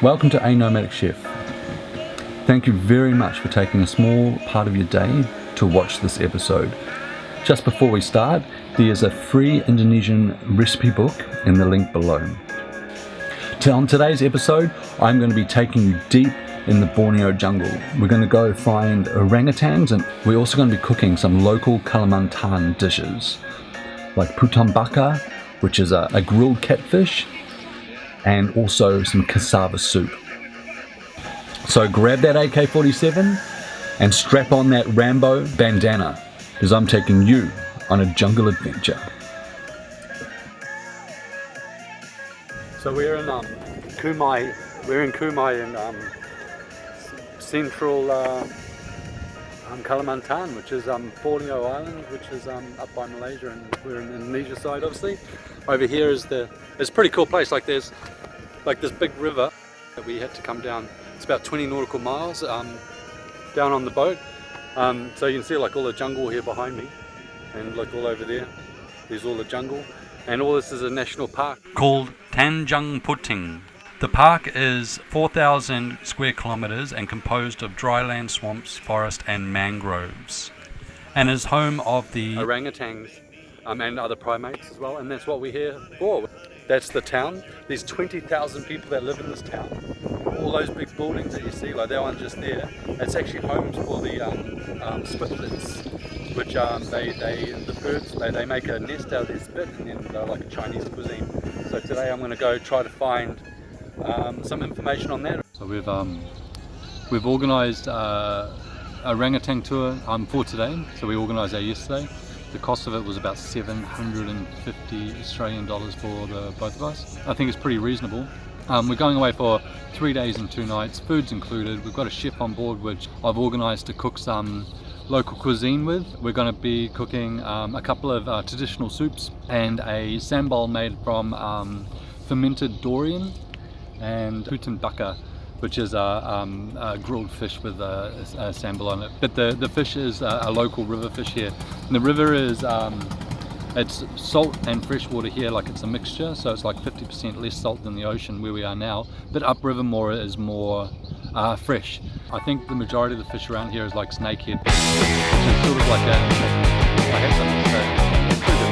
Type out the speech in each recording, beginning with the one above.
Welcome to A Nomadic Chef. Thank you very much for taking a small part of your day to watch this episode. Just before we start, there's a free Indonesian recipe book in the link below. On today's episode, I'm going to be taking you deep in the Borneo jungle. We're going to go find orangutans, and we're also going to be cooking some local Kalimantan dishes like putan bakar, which is a grilled catfish, and also some cassava soup. So grab that AK-47 and strap on that Rambo bandana, because I'm taking you on a jungle adventure. So we're in Kumai. We're in Kumai in central Kalimantan, which is Borneo Island, which is up by Malaysia, and we're in the Indonesia side, obviously. Over here is it's a pretty cool place. Like there's like this big river that we had to come down. It's about 20 nautical miles down on the boat. So you can see like all the jungle here behind me, and look all over there. There's all the jungle, and all this is a national park called Tanjung Puting. The park is 4,000 square kilometers and composed of dryland, swamps, forest and mangroves, and is home of the orangutans and other primates as well, and that's what we're here for. That's the town. There's 20,000 people that live in this town. All those big buildings that you see, like that one just there, it's actually homes for the swiftlets, which the birds, they make a nest out of their spit, and then they're like a Chinese cuisine. So today I'm going to go try to find some information on that. So we've organised a orangutan tour for today. So we organised that yesterday. The cost of it was about 750 Australian dollars for the both of us. I think it's pretty reasonable. We're going away for 3 days and 2 nights, food's included. We've got a chef on board which I've organised to cook some local cuisine with. We're going to be cooking a couple of traditional soups and a sambal made from fermented durian and putan bakar, which is a grilled fish with a sambal on it. But the fish is a local river fish here. And the river is, it's salt and freshwater here, like it's a mixture, so it's like 50% less salt than the ocean where we are now, but upriver is more fresh. I think the majority of the fish around here is like snakehead, which is sort of like I have something to say. It's pretty good.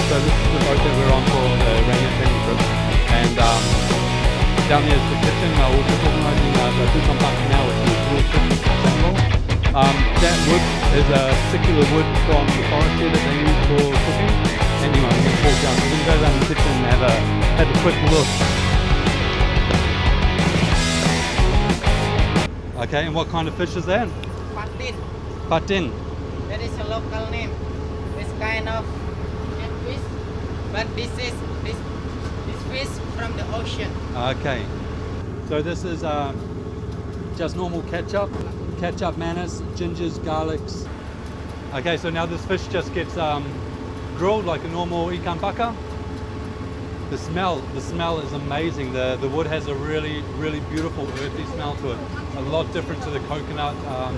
So this is the boat that we're on for the orangutan trip, and down there is the kitchen. We're just organising the putan bakar now, which is grilled fish sambal. That wood is a particular wood from the forest here that they use for cooking. Anyway, I'm going to walk down. We're going to go down the kitchen and have a quick look. Okay, and what kind of fish is that? Patin. Patin. That is a local name. This kind of fish, but this fish from the ocean. Okay, so this is just normal ketchup mayonnaise, gingers, garlics. Okay, so now this fish just gets grilled like a normal ikan bakar. The smell is amazing. The wood has a really beautiful earthy smell to it, a lot different to the coconut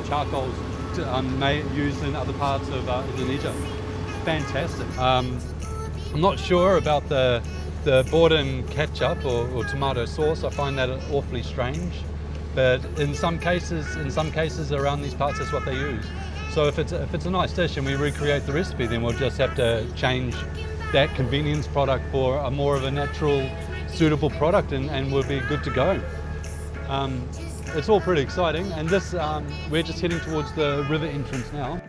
charcoals used in other parts of Indonesia. Fantastic. I'm not sure about the Borne ketchup or tomato sauce. I find that awfully strange, but in some cases around these parts that's what they use. So if it's a nice dish and we recreate the recipe, then we'll just have to change that convenience product for a more of a natural, suitable product, and we'll be good to go. It's all pretty exciting, and this we're just heading towards the river entrance now.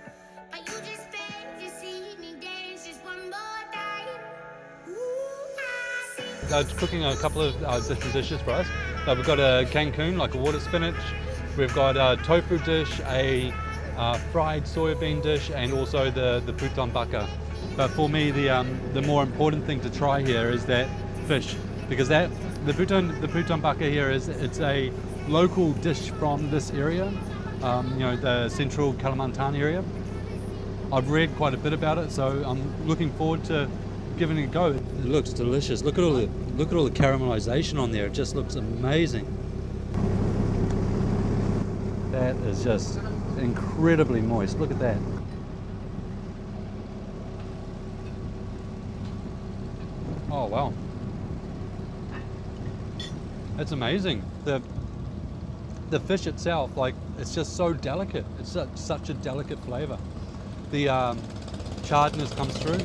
Cooking a couple of different dishes for us. We've got a Cancun, like a water spinach. We've got a tofu dish, a fried soybean dish, and also the putan bakar. But for me, the more important thing to try here is that fish, because the putan bakar here it's a local dish from this area, the central Kalimantan area. I've read quite a bit about it, so I'm looking forward to giving it a go. It looks delicious. Look at all look at all the caramelization on there. It just looks amazing. That is just incredibly moist. Look at that. Oh wow. It's amazing. The fish itself, like, it's just so delicate. It's such a delicate flavor. The charredness comes through.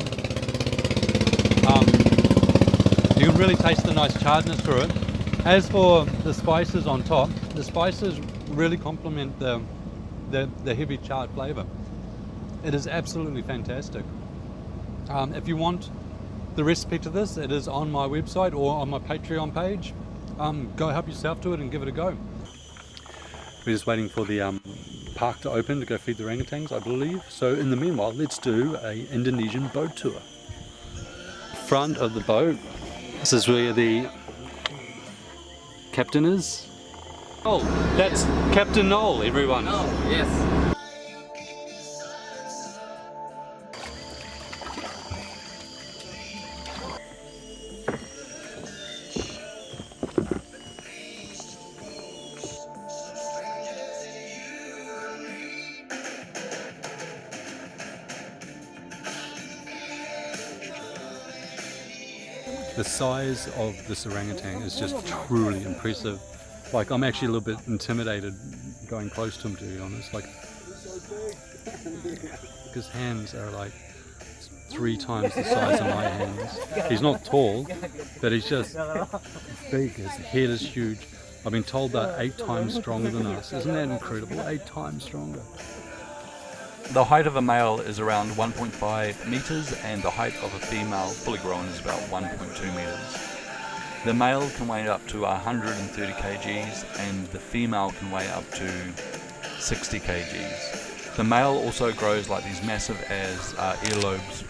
You can really taste the nice charredness through it. As for the spices on top, the spices really complement the heavy charred flavor. It is absolutely fantastic. If you want the recipe to this, it is on my website or on my Patreon page. Go help yourself to it and give it a go. We're just waiting for the park to open to go feed the orangutans, I believe. So in the meanwhile, let's do an Indonesian boat tour. Front of the boat. This is where the captain is. Oh, that's Captain Noel, everyone. Oh, yes. The size of this orangutan is just truly impressive. Like, I'm actually a little bit intimidated going close to him, to be honest. Like, his hands are like 3 times the size of my hands. He's not tall, but he's just big. His head is huge. I've been told they're 8 times stronger than us. Isn't that incredible? 8 times stronger. The height of a male is around 1.5 meters and the height of a female fully grown is about 1.2 meters. The male can weigh up to 130 kgs and the female can weigh up to 60 kgs. The male also grows like these massive as earlobes.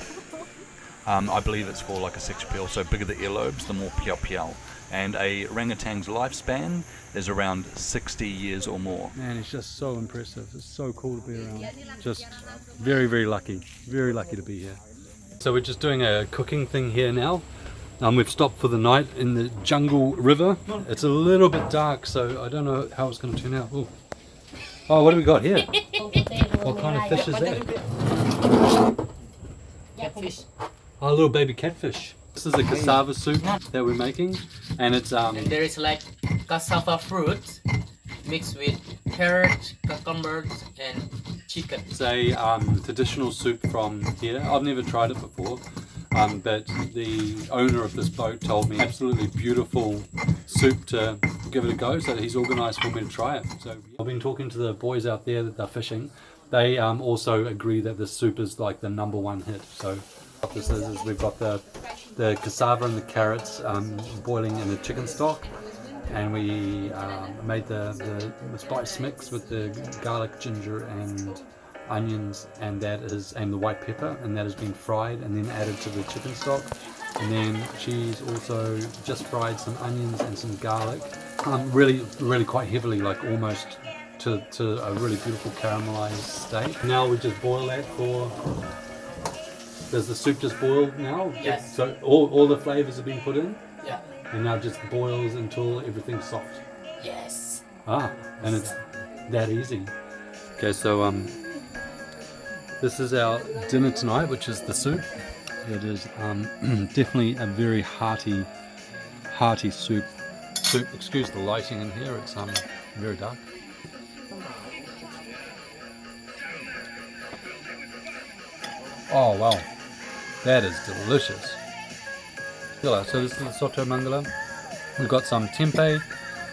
I believe it's for like a sex appeal, so bigger the earlobes, the more piao piao. And a orangutan's lifespan is around 60 years or more. Man, it's just so impressive. It's so cool to be around. Just very, very lucky. Very lucky to be here. So we're just doing a cooking thing here now. We've stopped for the night in the jungle river. It's a little bit dark, so I don't know how it's going to turn out. Ooh. Oh, what do we got here? What kind of fish is that? Catfish. Oh, little baby catfish. This is a cassava soup that we're making, and it's And there is like cassava fruit mixed with carrot, cucumbers, and chicken. It's a traditional soup from here. I've never tried it before, but the owner of this boat told me absolutely beautiful soup to give it a go, so he's organised for me to try it. So I've been talking to the boys out there that they're fishing. They also agree that this soup is like the #1 hit. So what this is we've got the cassava and the carrots boiling in the chicken stock, and we made the spice mix with the garlic, ginger and onions, and the white pepper, and that has been fried and then added to the chicken stock. And then she's also just fried some onions and some garlic, really quite heavily, like almost to a really beautiful caramelized state. Now we just boil that for. Does the soup just boil now? Yes. So all the flavors have been put in? Yeah. And now it just boils until everything's soft. Yes. And it's that easy. Okay, so this is our dinner tonight, which is the soup. It is definitely a very hearty soup. Excuse the lighting in here, it's very dark. Oh wow, that is delicious. So this is the soto mangala. We've got some tempeh,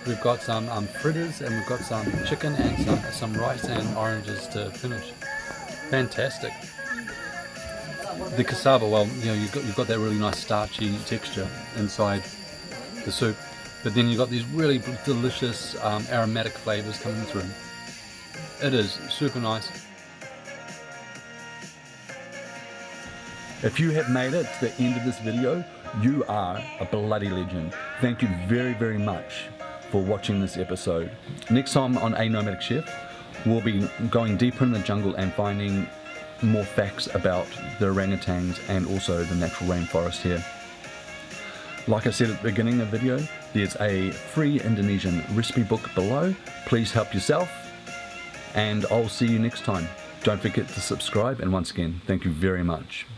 we've got some fritters, and we've got some chicken and some rice and oranges to finish. Fantastic. The cassava, well, you know, you've got that really nice starchy texture inside the soup, but then you've got these really delicious aromatic flavors coming through. It is super nice. If you have made it to the end of this video, you are a bloody legend. Thank you very, very much for watching this episode. Next time on A Nomadic Chef, we'll be going deeper in the jungle and finding more facts about the orangutans and also the natural rainforest here. Like I said at the beginning of the video, there's a free Indonesian recipe book below. Please help yourself, and I'll see you next time. Don't forget to subscribe, and once again, thank you very much.